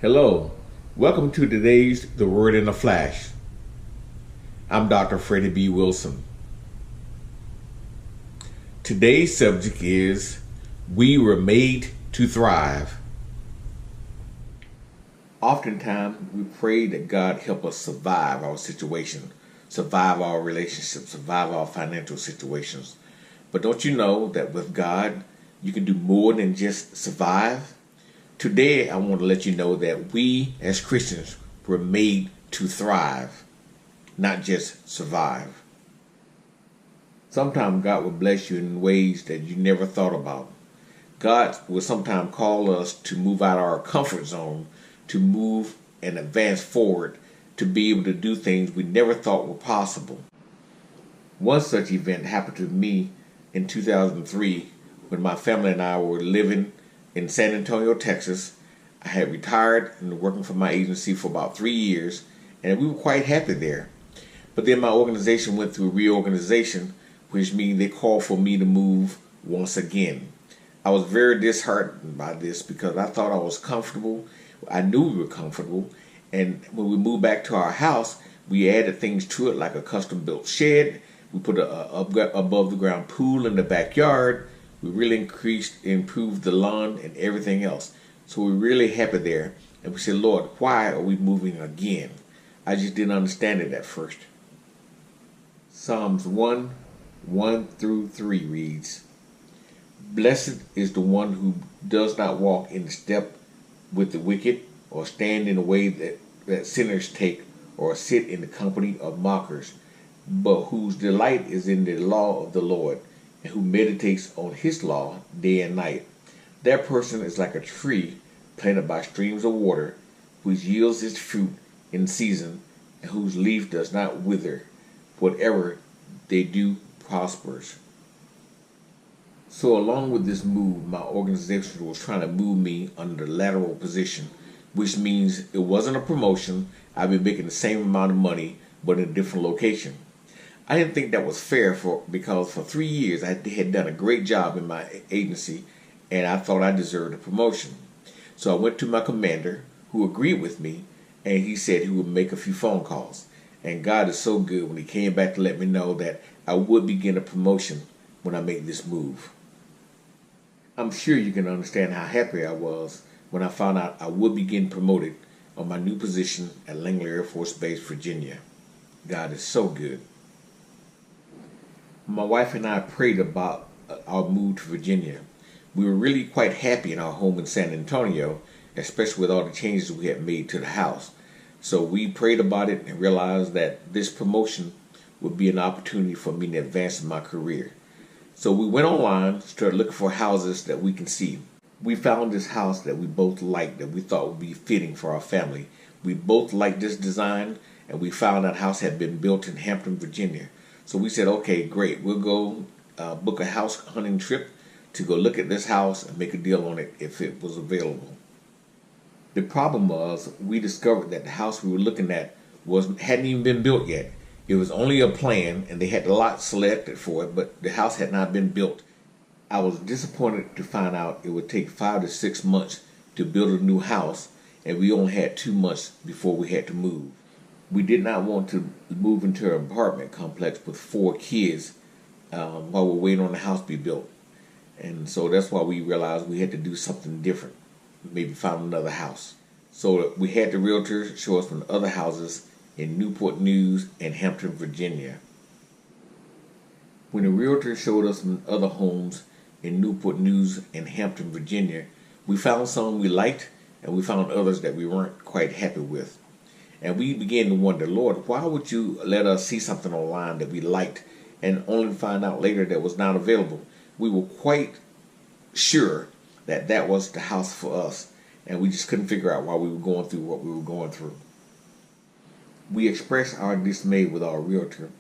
Hello, welcome to today's The Word in a Flash. I'm Dr. Freddie B. Wilson. Today's subject is We Were Made to Thrive. Oftentimes we pray that God help us survive our situation, survive our relationships, survive our financial situations. But don't you know that with God, you can do more than just survive? Today, I want to let you know that we as Christians were made to thrive, not just survive. Sometimes God will bless you in ways that you never thought about. God will sometimes call us to move out of our comfort zone, to move and advance forward, to be able to do things we never thought were possible. One such event happened to me in 2003 when my family and I were living in San Antonio, Texas. I had retired and working for my agency for about 3 years, and we were quite happy there. But then my organization went through a reorganization, which means they called for me to move once again. I was very disheartened by this because I thought I was comfortable. I knew we were comfortable, and when we moved back to our house, we added things to it like a custom-built shed. We put a above-the-ground pool in the backyard. We really improved the lawn and everything else. So we're really happy there. And we said, Lord, why are we moving again? I just didn't understand it at first. Psalms 1:1-3 reads, Blessed is the one who does not walk in step with the wicked, or stand in the way that sinners take, or sit in the company of mockers, but whose delight is in the law of the Lord, and who meditates on his law day and night. That person is like a tree planted by streams of water, which yields its fruit in season, and whose leaf does not wither. Whatever they do prospers. So along with this move, my organization was trying to move me under the lateral position, which means it wasn't a promotion. I'd be making the same amount of money, but in a different location. I didn't think that was fair because for 3 years I had done a great job in my agency, and I thought I deserved a promotion. So I went to my commander, who agreed with me, and he said he would make a few phone calls. And God is so good when he came back to let me know that I would begin a promotion when I made this move. I'm sure you can understand how happy I was when I found out I would be getting promoted on my new position at Langley Air Force Base, Virginia. God is so good. My wife and I prayed about our move to Virginia. We were really quite happy in our home in San Antonio, especially with all the changes we had made to the house. So we prayed about it and realized that this promotion would be an opportunity for me to advance in my career. So we went online, started looking for houses that we can see. We found this house that we both liked, that we thought would be fitting for our family. We both liked this design, and we found that house had been built in Hampton, Virginia. So we said, okay, great. We'll go book a house hunting trip to go look at this house and make a deal on it if it was available. The problem was we discovered that the house we were looking at hadn't even been built yet. It was only a plan, and they had the lot selected for it, but the house had not been built. I was disappointed to find out it would take 5 to 6 months to build a new house, and we only had 2 months before we had to move. We did not want to move into an apartment complex with 4 kids while we're waiting on the house to be built. And so that's why we realized we had to do something different, maybe find another house. So we had the realtor show us some other houses in Newport News and Hampton, Virginia. When the realtor showed us some other homes in Newport News and Hampton, Virginia, we found some we liked, and we found others that we weren't quite happy with. And we began to wonder, Lord, why would you let us see something online that we liked and only find out later that was not available? We were quite sure that that was the house for us, and we just couldn't figure out why we were going through what we were going through. We expressed our dismay with our realtor,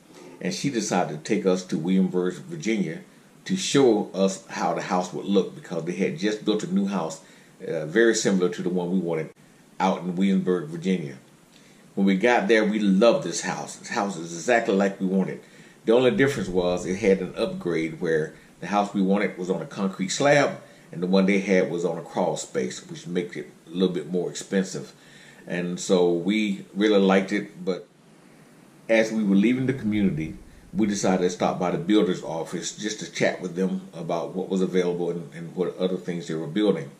and she decided to take us to Williamsburg, Virginia, to show us how the house would look, because they had just built a new house very similar to the one we wanted out in Williamsburg, Virginia. When we got there, we loved this house. This house is exactly like we wanted. The only difference was it had an upgrade where the house we wanted was on a concrete slab, and the one they had was on a crawl space, which makes it a little bit more expensive. And so we really liked it, but as we were leaving the community, we decided to stop by the builder's office just to chat with them about what was available and what other things they were building.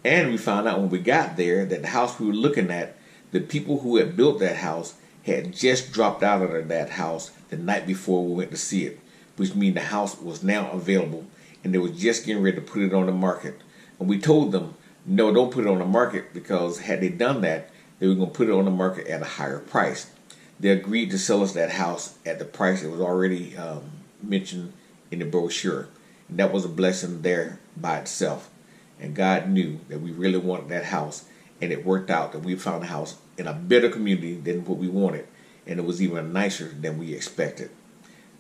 And we found out when we got there that the house we were looking at, the people who had built that house had just dropped out of that house the night before we went to see it, which means the house was now available and they were just getting ready to put it on the market. And we told them, no, don't put it on the market, because had they done that, they were going to put it on the market at a higher price. They agreed to sell us that house at the price that was already mentioned in the brochure. And that was a blessing there by itself. And God knew that we really wanted that house, and it worked out that we found a house in a better community than what we wanted, and it was even nicer than we expected.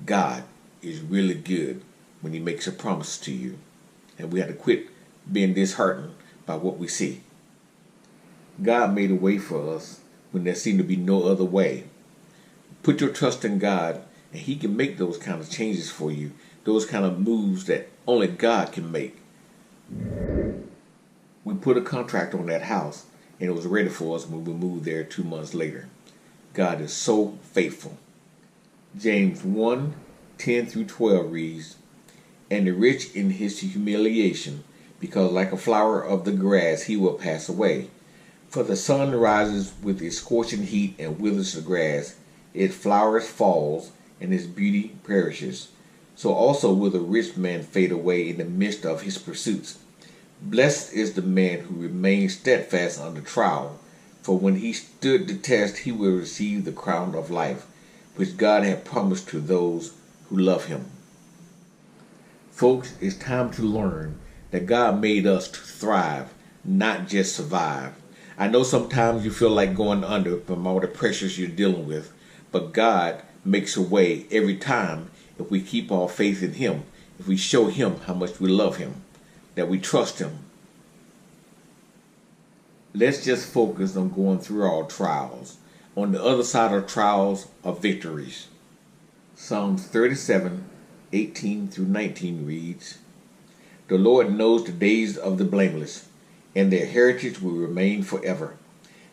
God is really good when He makes a promise to you, and we have to quit being disheartened by what we see. God made a way for us when there seemed to be no other way. Put your trust in God, and He can make those kind of changes for you, those kind of moves that only God can make. We put a contract on that house, and it was ready for us when we moved there 2 months later. God is so faithful. James 1:10-12 reads, "And the rich in his humiliation, because like a flower of the grass he will pass away. For the sun rises with its scorching heat and withers the grass. Its flowers falls, and its beauty perishes. So also will the rich man fade away in the midst of his pursuits. Blessed is the man who remains steadfast under trial, for when he stood the test he will receive the crown of life, which God had promised to those who love Him." Folks, it's time to learn that God made us to thrive, not just survive. I know sometimes you feel like going under from all the pressures you're dealing with, but God makes a way every time if we keep our faith in Him, if we show Him how much we love Him, that we trust Him. Let's just focus on going through our trials. On the other side of trials are victories. Psalms 37:18-19 reads, "The Lord knows the days of the blameless, and their heritage will remain forever.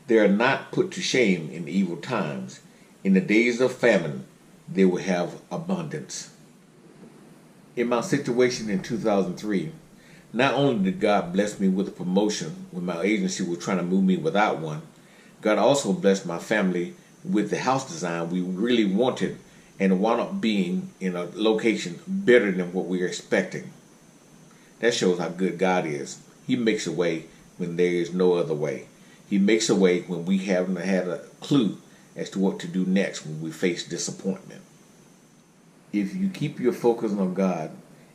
They are not put to shame in evil times. In the days of famine, they will have abundance." In my situation in 2003, not only did God bless me with a promotion when my agency was trying to move me without one, God also blessed my family with the house design we really wanted, and it wound up being in a location better than what we were expecting. That shows how good God is. He makes a way when there is no other way. He makes a way when we haven't had a clue as to what to do next when we face disappointment. If you keep your focus on God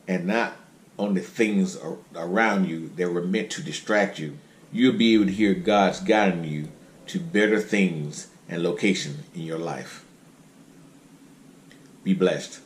and not on the things around you that were meant to distract you, you'll be able to hear God's guiding you to better things and location in your life. Be blessed.